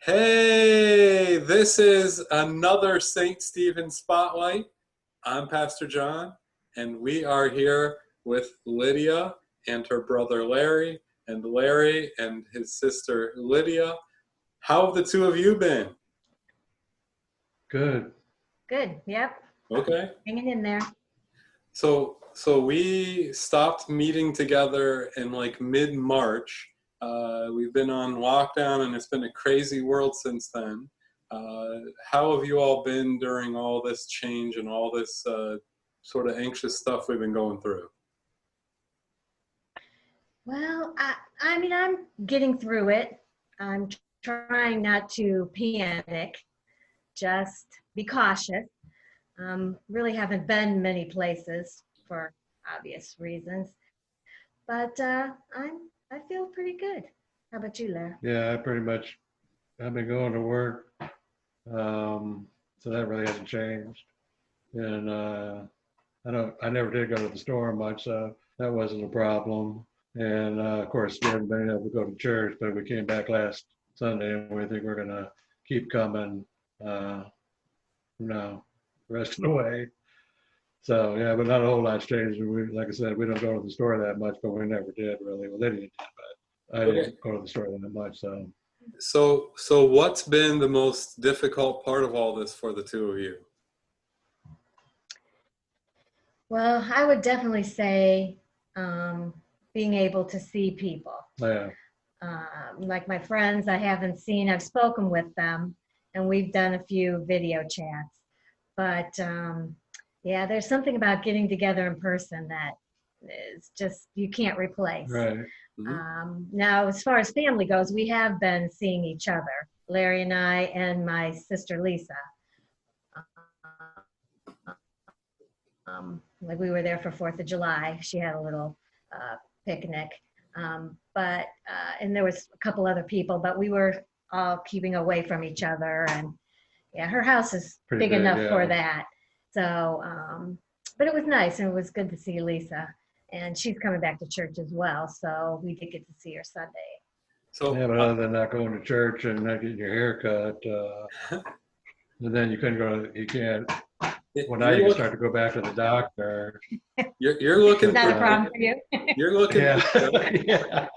Hey, this is another St. Stephen Spotlight. I'm Pastor John, and we are here with Lydia and her brother Larry, and Larry and his sister Lydia. How have the two of you been? Good. Good. Yep. Okay. Hanging in there. So we stopped meeting together in like mid-March. We've been on lockdown, and it's been a crazy world since then. How have you all been during all this change and all this sort of anxious stuff we've been going through? Well, I'm getting through it. I'm trying not to panic, just be cautious. Really haven't been many places for obvious reasons, but I feel pretty good. How about you, Larry? Yeah, I've been going to work, so that really hasn't changed. And I never did go to the store much, so that wasn't a problem. And of course, we haven't been able to go to church, but we came back last Sunday, and we think we're gonna keep coming, from now the rest of the way. So yeah, but not a whole lot's changed. Like I said, we don't go to the store that much, but we never did really. Well, Lydia did, but I Okay. didn't go to the store that much. So what's been the most difficult part of all this for the two of you? Well, I would definitely say being able to see people. Yeah. Like my friends I haven't seen, I've spoken with them, and we've done a few video chats. But yeah, there's something about getting together in person that is just, you can't replace. Right. Now, as far as family goes, we have been seeing each other, Larry and I and my sister Lisa. Like we were there for 4th of July. She had a little picnic. And there was a couple other people, but we were all keeping away from each other. And yeah, her house is Pretty big big, enough yeah. for that. So, but it was nice, and it was good to see Lisa. And she's coming back to church as well, so we did get to see her Sunday. So Yeah, but other than not going to church and not getting your hair cut, and then you can't. Well, now you can start to go back to the doctor. you're looking Is that a for, problem for you? you're looking Yeah.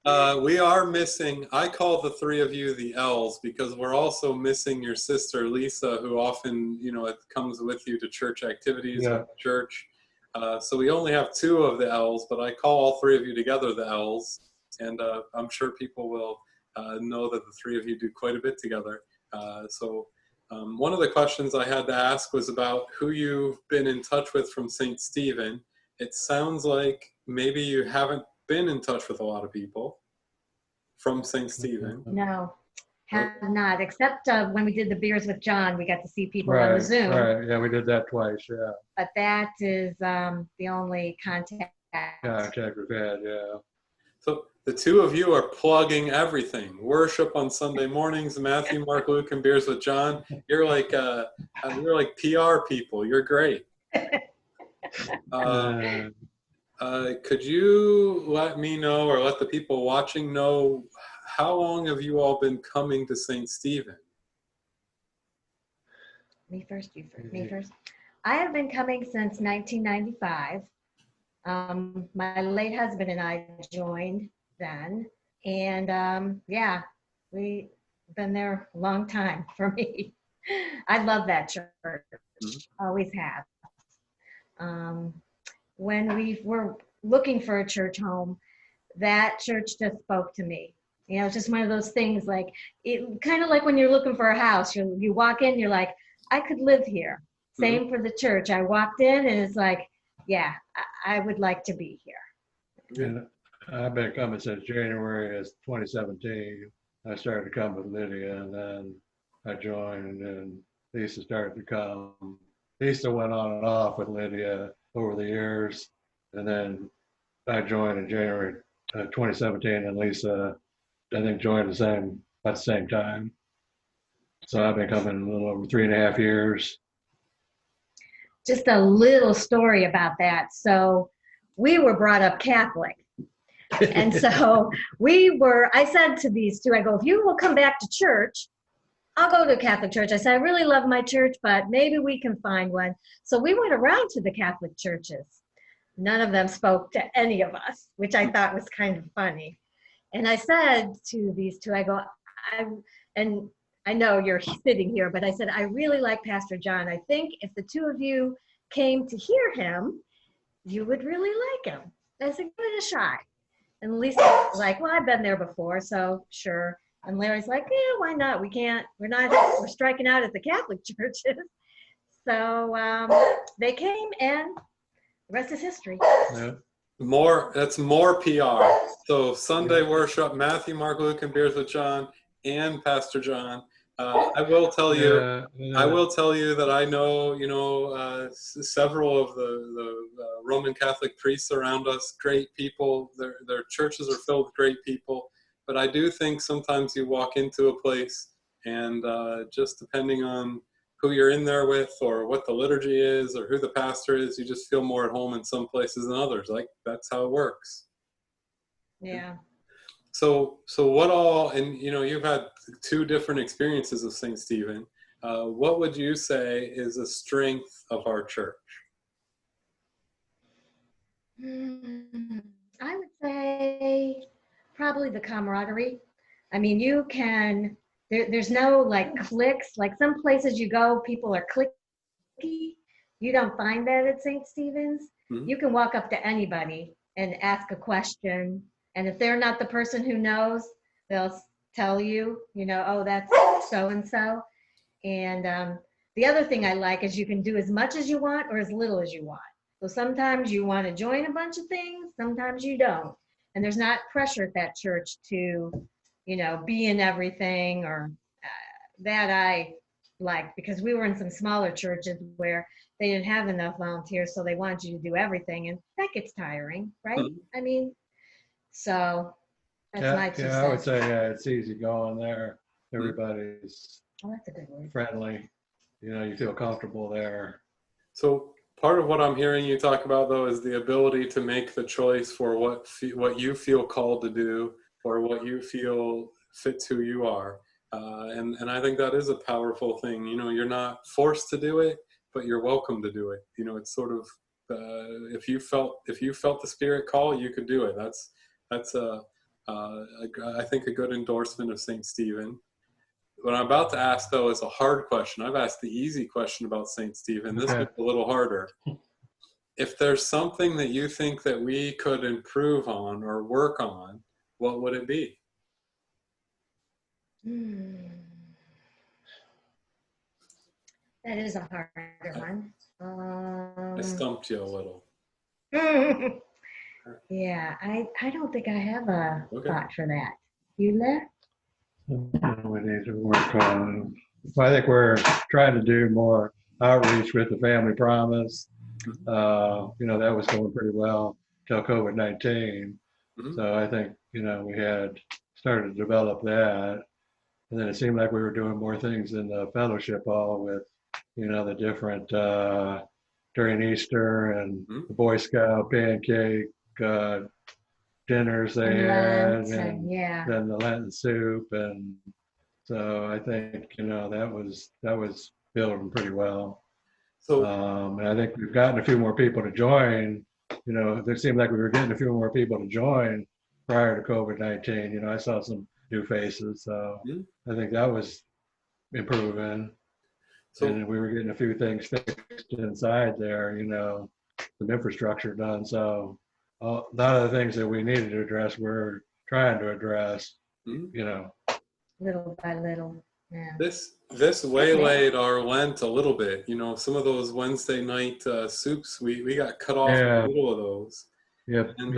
yeah. We are missing, I call the three of you the L's, because we're also missing your sister Lisa, who often, it comes with you to church activities Yeah. or church. So we only have two of the L's, but I call all three of you together the L's, and I'm sure people will know that the three of you do quite a bit together. One of the questions I had to ask was about who you've been in touch with from St. Stephen. It sounds like maybe you haven't been in touch with a lot of people from St. Stephen. No, have not, except when we did the Beers with John, we got to see people on Right. the Zoom. Right. Yeah, we did that twice. Yeah. But that is the only contact. Contact we've had. Yeah. So the two of you are plugging everything. Worship on Sunday mornings, Matthew, Mark, Luke, and Beers with John. You're like PR people. You're great. Could you let me know, or let the people watching know, how long have you all been coming to St. Stephen? Me first, you first, me first. I have been coming since 1995. My late husband and I joined then, and yeah, we've been there a long time for me. I love that church, always have. When we were looking for a church home, that church just spoke to me. It's just one of those things, like, it kind of like when you're looking for a house, you walk in, you're like, I could live here. Same for the church. I walked in and it's like, yeah, I would like to be here. And I've been coming since January of 2017. I started to come with Lydia, and then I joined, and then Lisa started to come. Lisa went on and off with Lydia over the years, and then I joined in January 2017, and Lisa, I think, joined at the same time. So I've been coming a little over 3.5 years. Just a little story about that. So we were brought up Catholic. And so I said to these two, I go, if you will come back to church, I'll go to a Catholic church. I said, I really love my church, but maybe we can find one. So we went around to the Catholic churches. None of them spoke to any of us, which I thought was kind of funny. And I said to these two, I go, and I know you're sitting here, but I said, I really like Pastor John. I think if the two of you came to hear him, you would really like him. I said, give it a shot. And Lisa was like, well, I've been there before, so sure. And Larry's like, yeah, why not? We're striking out at the Catholic churches. So they came, and the rest is history. Yeah. That's more PR. So Sunday worship, Matthew, Mark, Luke, and Beers with John, and Pastor John. I will tell you that I know, several of the Roman Catholic priests around us, great people. Their churches are filled with great people. But I do think sometimes you walk into a place and just depending on who you're in there with or what the liturgy is or who the pastor is, you just feel more at home in some places than others. Like, that's how it works. Yeah. So what all, and you've had two different experiences of St. Stephen. What would you say is a strength of our church? I would say probably the camaraderie. I mean, there's no like cliques. Like some places you go, people are cliquey. You don't find that at St. Stephen's. Mm-hmm. You can walk up to anybody and ask a question. And if they're not the person who knows, they'll tell you, oh, that's so-and-so. And the other thing I like is you can do as much as you want or as little as you want. So sometimes you want to join a bunch of things, sometimes you don't. And there's not pressure at that church to, be in everything or that I like, because we were in some smaller churches where they didn't have enough volunteers, so they wanted you to do everything. And that gets tiring, right? Mm-hmm. I mean, so that's my 2 cents. I would say it's easy going there. Everybody's that's a good word. Friendly. You feel comfortable there. So part of what I'm hearing you talk about, though, is the ability to make the choice for what you feel called to do or what you feel fits who you are. And I think that is a powerful thing. You're not forced to do it, but you're welcome to do it. It's sort of if you felt the Spirit call, you could do it. That's I think a good endorsement of St. Stephen. What I'm about to ask, though, is a hard question. I've asked the easy question about St. Stephen. This is a little harder. If there's something that you think that we could improve on or work on, what would it be? That is a harder one. I stumped you a little. Yeah, I don't think I have a thought for that. You there? We need to work on. I think we're trying to do more outreach with the Family Promise. That was going pretty well till COVID-19. Mm-hmm. So I think we had started to develop that, and then it seemed like we were doing more things in the fellowship hall with the different during Easter and the Boy Scout pancake dinners they had, and then the Lenten soup, and so I think that was building pretty well. So and I think we've gotten a few more people to join. There seemed like we were getting a few more people to join prior to COVID-19. I saw some new faces, so I think that was improving. So, and we were getting a few things fixed inside there, some infrastructure done. So a lot of the things that we needed to address, we're trying to address, little by little. Yeah. This waylaid our Lent a little bit. Some of those Wednesday night soups, we got cut off in the middle of those. Yep. And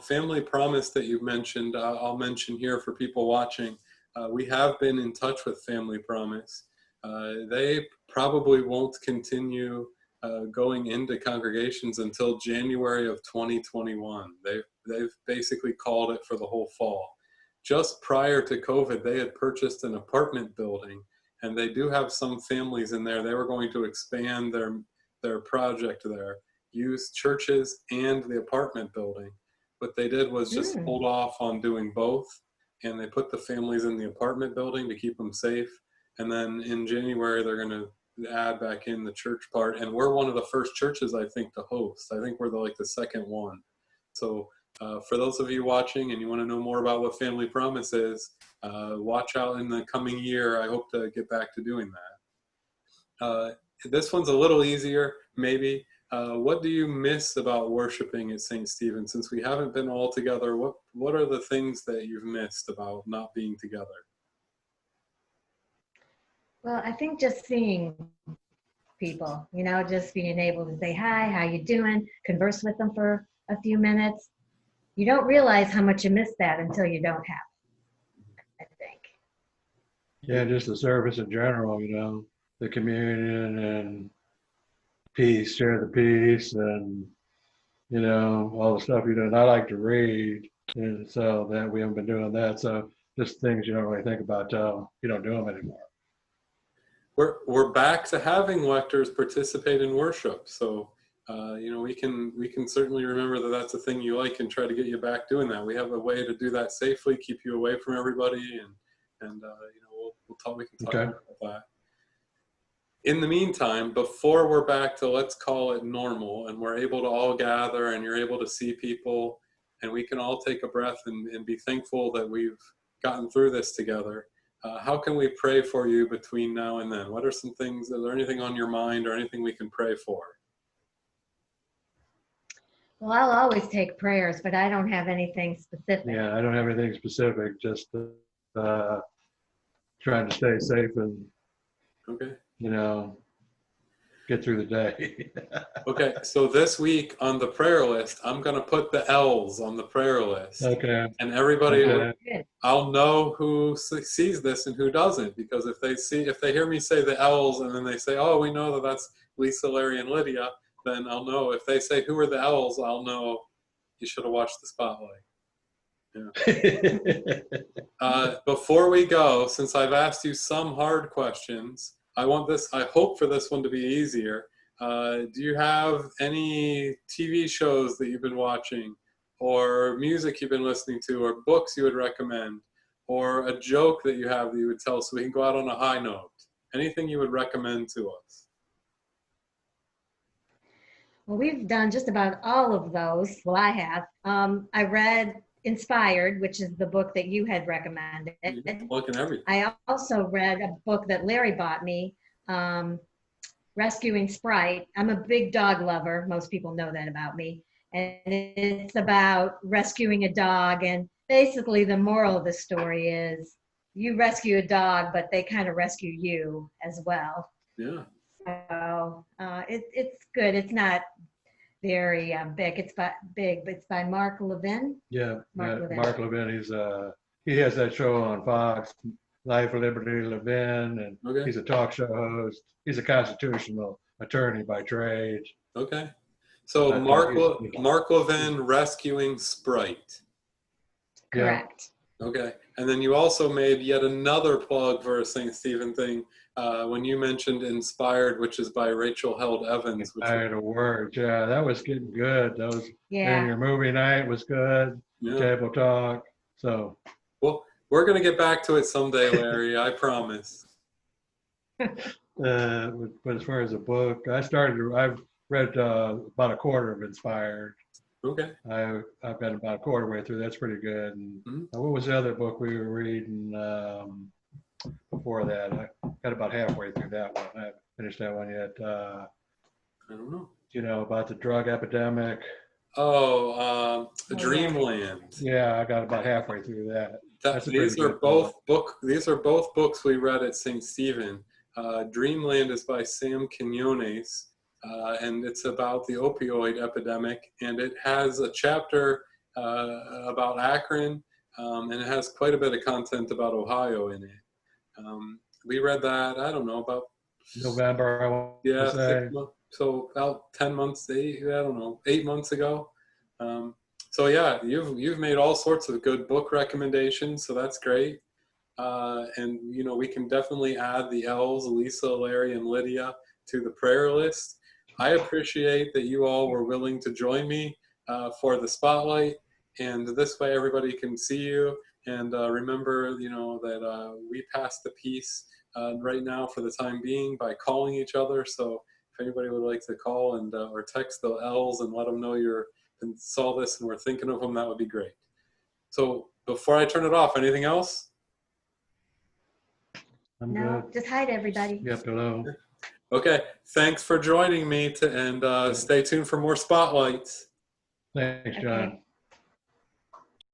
Family Promise that you mentioned, I'll mention here for people watching. We have been in touch with Family Promise. They probably won't continue going into congregations until January of 2021. They've basically called it for the whole fall. Just prior to COVID, they had purchased an apartment building, and they do have some families in there. They were going to expand their project there, use churches and the apartment building. what they did was just Mm. hold off on doing both, and they put the families in the apartment building to keep them safe. And then in January, they're going to add back in the church part. And we're one of the first churches, I think, to host. I think we're the second one. So for those of you watching and you want to know more about what Family Promise is, watch out in the coming year. I hope to get back to doing that. This one's a little easier, maybe. What do you miss about worshiping at St. Stephen? Since we haven't been all together, what are the things that you've missed about not being together? Well, I think just seeing people, just being able to say, hi, how you doing? Converse with them for a few minutes. You don't realize how much you miss that until you don't have it, I think. Yeah, just the service in general, the communion and peace, share the peace, and all the stuff you do. And I like to read, and so that we haven't been doing that. So just things you don't really think about till you don't do them anymore. We're back to having lectors participate in worship, so we can certainly remember that that's a thing you like and try to get you back doing that. We have a way to do that safely, keep you away from everybody, and we can talk Okay. about that. In the meantime, before we're back to, let's call it normal, and we're able to all gather and you're able to see people and we can all take a breath and be thankful that we've gotten through this together. How can we pray for you between now and then? What are some things, is there anything on your mind or anything we can pray for? Well, I'll always take prayers, but I don't have anything specific. Yeah, I don't have anything specific, just trying to stay safe and, Okay. get through the day. Okay, so this week on the prayer list, I'm going to put the L's on the prayer list. Okay. And everybody, Okay. I'll know who sees this and who doesn't, because if they hear me say the L's and then they say, oh, we know that that's Lisa, Larry, and Lydia, then I'll know. If they say, who are the L's, I'll know you should have watched the spotlight. Yeah. Before we go, since I've asked you some hard questions, I hope for this one to be easier. Do you have any TV shows that you've been watching, or music you've been listening to, or books you would recommend, or a joke that you have that you would tell so we can go out on a high note? Anything you would recommend to us? Well, we've done just about all of those. Well, I have. I read Inspired, which is the book that you had recommended. Looking everything. I also read a book that Larry bought me, Rescuing Sprite. I'm a big dog lover. Most people know that about me. And it's about rescuing a dog. And basically the moral of the story is you rescue a dog, but they kind of rescue you as well. Yeah. So it's good. It's not very big. It's but it's by Mark Levin. Yeah, Mark Levin. He has that show on Fox, Life, Liberty, Levin, and Okay. He's a talk show host. He's a constitutional attorney by trade. Okay. So Mark Levin, Rescuing Sprite. Correct. Yeah. Okay. And then you also made yet another plug for a St. Stephen thing when you mentioned Inspired, which is by Rachel Held Evans. Inspired Words. Yeah, that was getting good. Yeah. And your movie night was good. Yeah. Table talk. So. Well, we're going to get back to it someday, Larry. I promise. But as far as a book, I've read about a quarter of Inspired. Okay. I've got about a quarter way through. That's pretty good. And what was the other book we were reading before that? I got about halfway through that one. I haven't finished that one yet. I don't know. About the drug epidemic. Oh, Dreamland. Yeah, I got about halfway through that. These are both books we read at St. Stephen. Dreamland is by Sam Quinones, and it's about the opioid epidemic, and it has a chapter about Akron, and it has quite a bit of content about Ohio in it. We read that, I don't know, about November, I want to say. So about 10 months, 8 months ago. So yeah, you've made all sorts of good book recommendations, so that's great. And we can definitely add the L's, Lisa, Larry, and Lydia, to the prayer list. I appreciate that you all were willing to join me for the spotlight, and this way everybody can see you. And remember, you know, that we pass the peace right now for the time being by calling each other. So if anybody would like to call and or text the L's and let them know you're and saw this and we're thinking of them, that would be great. So before I turn it off, anything else? I'm No, good. just hi to everybody. Yep, hello. Okay, thanks for joining me and Yeah. stay tuned for more spotlights. Thanks, Okay. John.